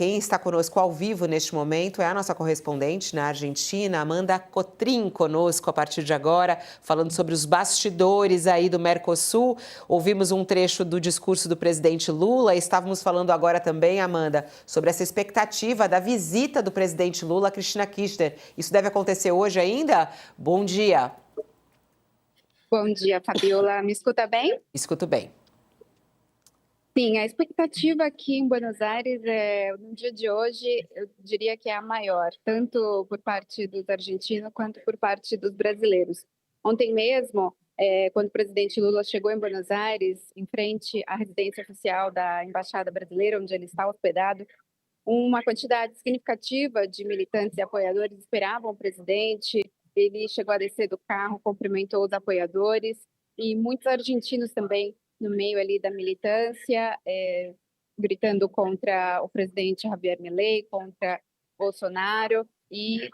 Quem está conosco ao vivo neste momento é a nossa correspondente na Argentina, Amanda Cotrim, conosco a partir de agora, falando sobre os bastidores aí do Mercosul. Ouvimos um trecho do discurso do presidente Lula e estávamos falando agora também, Amanda, sobre essa expectativa da visita do presidente Lula a Cristina Kirchner. Isso deve acontecer hoje ainda? Bom dia. Bom dia, Fabiola. Me escuta bem? Escuto bem. Sim, a expectativa aqui em Buenos Aires, no dia de hoje, eu diria que é a maior, tanto por parte dos argentinos quanto por parte dos brasileiros. Ontem mesmo, quando o presidente Lula chegou em Buenos Aires, em frente à residência oficial da Embaixada Brasileira, onde ele está hospedado, uma quantidade significativa de militantes e apoiadores esperavam o presidente. Ele chegou a descer do carro, cumprimentou os apoiadores e muitos argentinos também no meio ali da militância, gritando contra o presidente Javier Milei, contra Bolsonaro e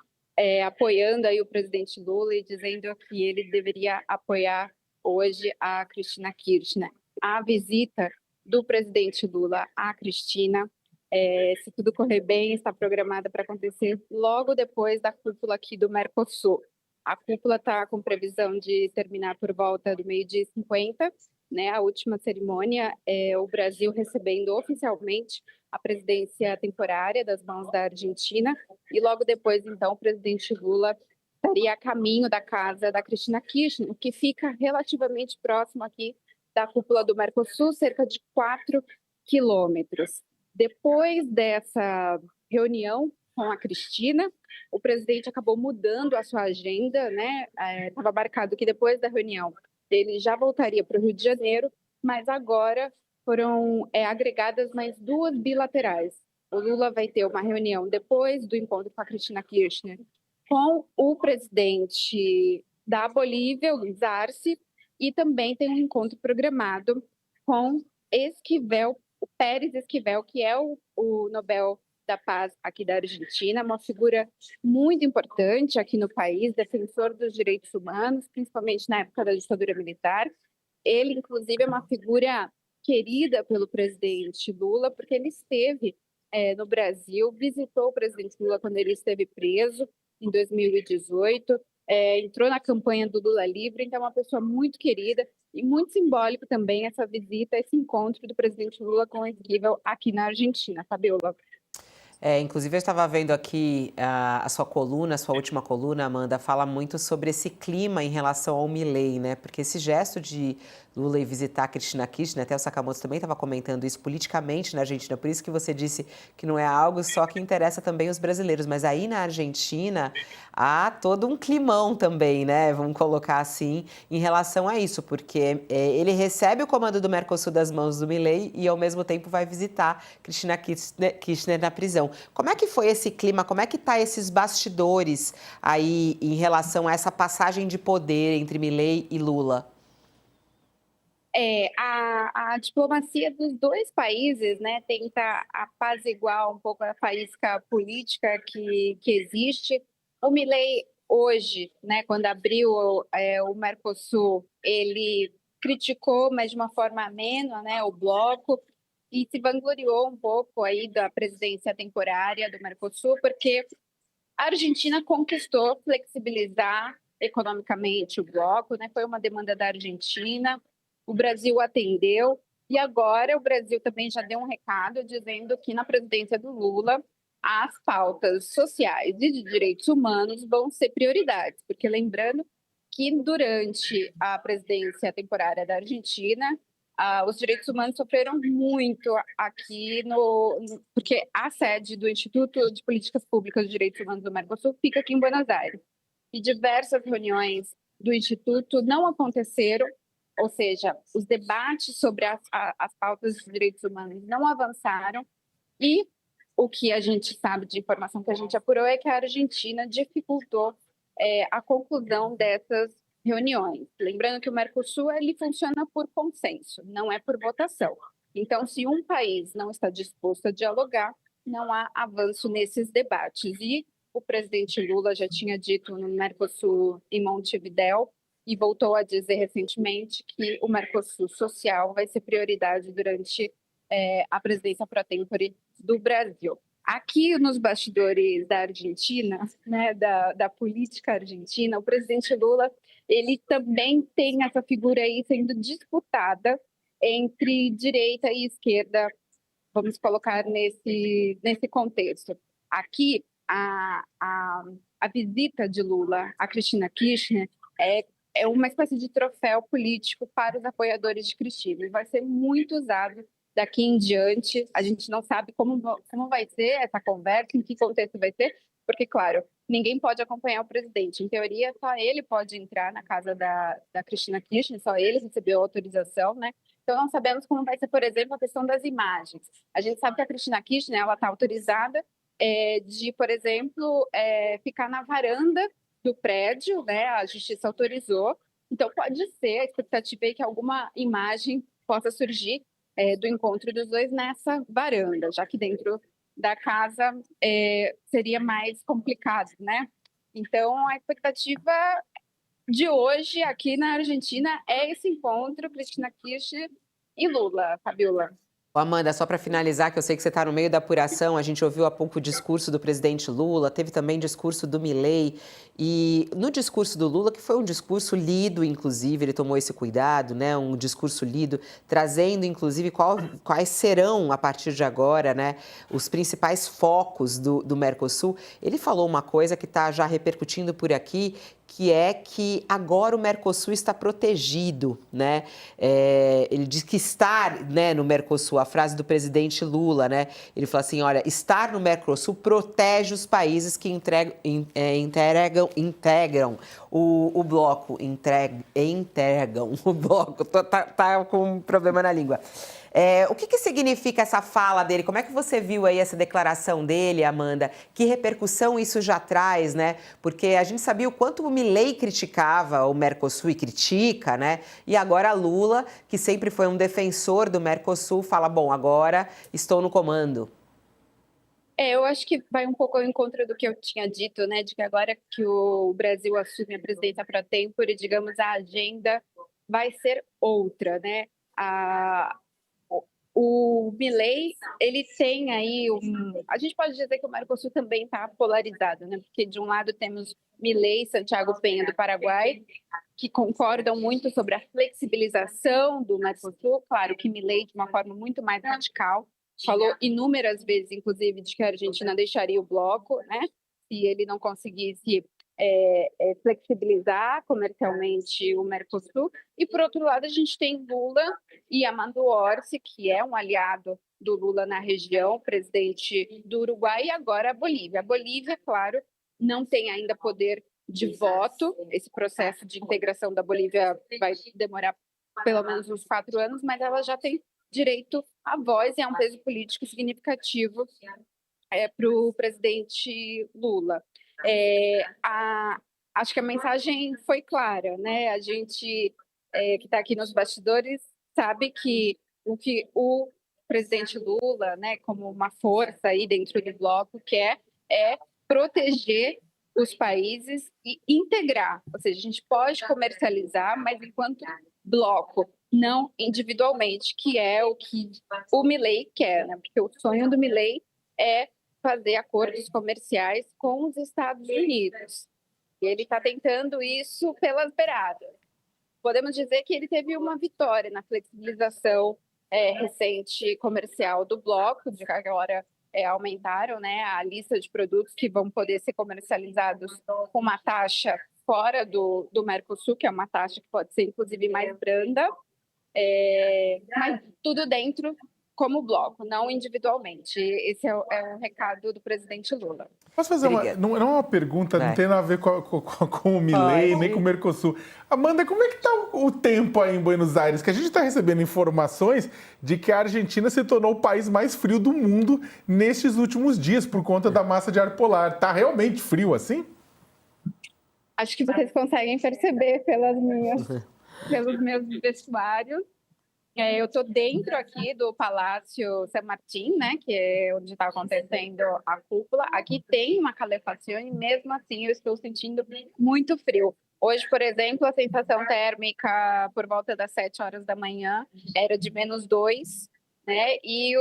apoiando aí o presidente Lula e dizendo que ele deveria apoiar hoje a Cristina Kirchner. A visita do presidente Lula à Cristina, se tudo correr bem, está programada para acontecer logo depois da cúpula aqui do Mercosul. A cúpula está com previsão de terminar por volta do 12h50, né? A última cerimônia é o Brasil recebendo oficialmente a presidência temporária das mãos da Argentina e logo depois, então, o presidente Lula estaria a caminho da casa da Cristina Kirchner, que fica relativamente próximo aqui da cúpula do Mercosul, cerca de 4 quilômetros. Depois dessa reunião com a Cristina, o presidente acabou mudando a sua agenda, né? Estava marcado que depois da reunião ele já voltaria para o Rio de Janeiro, mas agora foram agregadas mais 2 bilaterais. O Lula vai ter uma reunião depois do encontro com a Cristina Kirchner com o presidente da Bolívia, o Luiz Arce, e também tem um encontro programado com Esquivel, o Pérez Esquivel, que é o Nobel da Paz aqui da Argentina, uma figura muito importante aqui no país, defensor dos direitos humanos, principalmente na época da ditadura militar. Ele, inclusive, é uma figura querida pelo presidente Lula, porque ele esteve no Brasil, visitou o presidente Lula quando ele esteve preso, em 2018, entrou na campanha do Lula Livre, então é uma pessoa muito querida e muito simbólico também essa visita, esse encontro do presidente Lula com o Esquivel aqui na Argentina. Fabiola. Inclusive, eu estava vendo aqui a sua coluna, a sua última coluna, Amanda, fala muito sobre esse clima em relação ao Milei, né? Porque esse gesto de Lula ir visitar a Cristina Kirchner, até o Sakamoto também estava comentando isso politicamente na Argentina, por isso que você disse que não é algo só que interessa também os brasileiros, mas aí na Argentina há todo um climão também, né? Vamos colocar assim, em relação a isso, porque ele recebe o comando do Mercosul das mãos do Milei e ao mesmo tempo vai visitar Cristina Kirchner na prisão. Como é que foi esse clima? Como é que tá esses bastidores aí em relação a essa passagem de poder entre Milei e Lula? A diplomacia dos dois países, né, tenta apaziguar um pouco a faísca política que existe. O Milei hoje, né, quando abriu o Mercosul, ele criticou, mas de uma forma amena, né, o bloco e se vangloriou um pouco aí da presidência temporária do Mercosul, porque a Argentina conquistou flexibilizar economicamente o bloco, né? Foi uma demanda da Argentina, o Brasil atendeu, e agora o Brasil também já deu um recado dizendo que na presidência do Lula as pautas sociais e de direitos humanos vão ser prioridades, porque lembrando que durante a presidência temporária da Argentina, os direitos humanos sofreram muito aqui porque a sede do Instituto de Políticas Públicas de Direitos Humanos do Mercosul fica aqui em Buenos Aires. E diversas reuniões do Instituto não aconteceram, ou seja, os debates sobre as pautas de direitos humanos não avançaram, e o que a gente sabe de informação que a gente apurou é que a Argentina dificultou a conclusão dessas reuniões. Lembrando que o Mercosul ele funciona por consenso, não é por votação. Então, se um país não está disposto a dialogar, não há avanço nesses debates. E o presidente Lula já tinha dito no Mercosul em Montevidéu e voltou a dizer recentemente que o Mercosul social vai ser prioridade durante a presidência pro tempore do Brasil. Aqui nos bastidores da Argentina, né, da política argentina, o presidente Lula, ele também tem essa figura aí sendo disputada entre direita e esquerda, vamos colocar nesse contexto. Aqui, a visita de Lula a Cristina Kirchner é uma espécie de troféu político para os apoiadores de Cristina. E vai ser muito usado daqui em diante. A gente não sabe como vai ser essa conversa, em que contexto vai ser, porque, claro, ninguém pode acompanhar o presidente. Em teoria, só ele pode entrar na casa da Cristina Kirchner, só ele recebeu autorização, né? Então, não sabemos como vai ser, por exemplo, a questão das imagens. A gente sabe que a Cristina Kirchner está autorizada de, por exemplo, ficar na varanda do prédio, né? A justiça autorizou. Então, pode ser, a expectativa é que alguma imagem possa surgir do encontro dos dois nessa varanda, já que dentro da casa seria mais complicado, né? Então, a expectativa de hoje aqui na Argentina é esse encontro, Cristina Kirchner e Lula, Fabiola. Ô, Amanda, só para finalizar, que eu sei que você está no meio da apuração, a gente ouviu há pouco o discurso do presidente Lula, teve também discurso do Milei, e no discurso do Lula, que foi um discurso lido, inclusive, ele tomou esse cuidado, né, um discurso lido, trazendo, inclusive, quais serão, a partir de agora, né, os principais focos do Mercosul. Ele falou uma coisa que está já repercutindo por aqui, que é que agora o Mercosul está protegido, né? Ele diz que estar, né, no Mercosul, a frase do presidente Lula, né? Ele falou assim, olha, estar no Mercosul protege os países que integram o bloco, integram o bloco, tá com um problema na língua. O que significa essa fala dele? Como é que você viu aí essa declaração dele, Amanda? Que repercussão isso já traz, né? Porque a gente sabia o quanto o Milei criticava o Mercosul e critica, né? E agora Lula, que sempre foi um defensor do Mercosul, fala, bom, agora estou no comando. Eu acho que vai um pouco ao encontro do que eu tinha dito, né? De que agora que o Brasil assume a presidência para tempore, digamos, a agenda vai ser outra, né? O Milei, ele tem aí a gente pode dizer que o Mercosul também está polarizado, né? Porque de um lado temos Milei e Santiago Penha do Paraguai, que concordam muito sobre a flexibilização do Mercosul. Claro que Milei de uma forma muito mais radical, falou inúmeras vezes, inclusive, de que a Argentina deixaria o bloco, né? Se ele não conseguisse flexibilizar comercialmente o Mercosul. E, por outro lado, a gente tem Lula e Armando Orsi, que é um aliado do Lula na região, presidente do Uruguai, e agora a Bolívia. A Bolívia, claro, não tem ainda poder de voto. Esse processo de integração da Bolívia vai demorar pelo menos uns 4 anos, mas ela já tem direito à voz e é um peso político significativo para o presidente Lula. Acho que a mensagem foi clara, né? A gente que está aqui nos bastidores sabe que o presidente Lula, né, como uma força aí dentro do bloco, quer proteger os países e integrar. Ou seja, a gente pode comercializar, mas enquanto bloco, não individualmente, que é o que o Milei quer, né? Porque o sonho do Milei é fazer acordos comerciais com os Estados Unidos. E ele está tentando isso pelas beiradas. Podemos dizer que ele teve uma vitória na flexibilização recente comercial do bloco, de que agora aumentaram, né, a lista de produtos que vão poder ser comercializados com uma taxa fora do Mercosul, que é uma taxa que pode ser, inclusive, mais branda, mas tudo dentro como bloco, não individualmente. Esse é o recado do presidente Lula. Posso fazer não é uma pergunta, não tem nada a ver com o Milei, nem com o Mercosul. Amanda, como é que está o tempo aí em Buenos Aires? Que a gente está recebendo informações de que a Argentina se tornou o país mais frio do mundo nestes últimos dias, por conta da massa de ar polar. Está realmente frio assim? Acho que vocês conseguem perceber pelos meus vestuários. Eu estou dentro aqui do Palácio San Martín, né, que é onde está acontecendo a cúpula. Aqui tem uma calefação e mesmo assim eu estou sentindo muito frio. Hoje, por exemplo, a sensação térmica por volta das 7 horas da manhã era de -2, né, e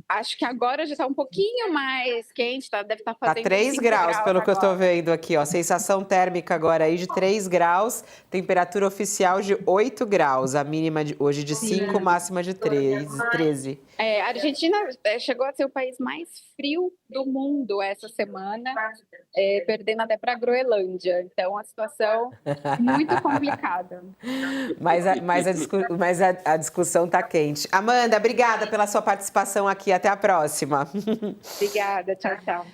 Acho que agora já está um pouquinho mais quente, tá? Deve estar Tá fazendo 3 5 graus, graus pelo que eu tô agora. vendo aqui, ó. Sensação térmica agora aí de 3 graus, temperatura oficial de 8 graus, a mínima de hoje de 5, máxima de 13. A Argentina chegou a ser o país mais frio do mundo essa semana, perdendo até para a Groenlândia. Então, a situação muito complicada. Mas a discussão tá quente. Amanda, obrigada pela sua participação aqui. Até a próxima. Obrigada, tchau, tchau.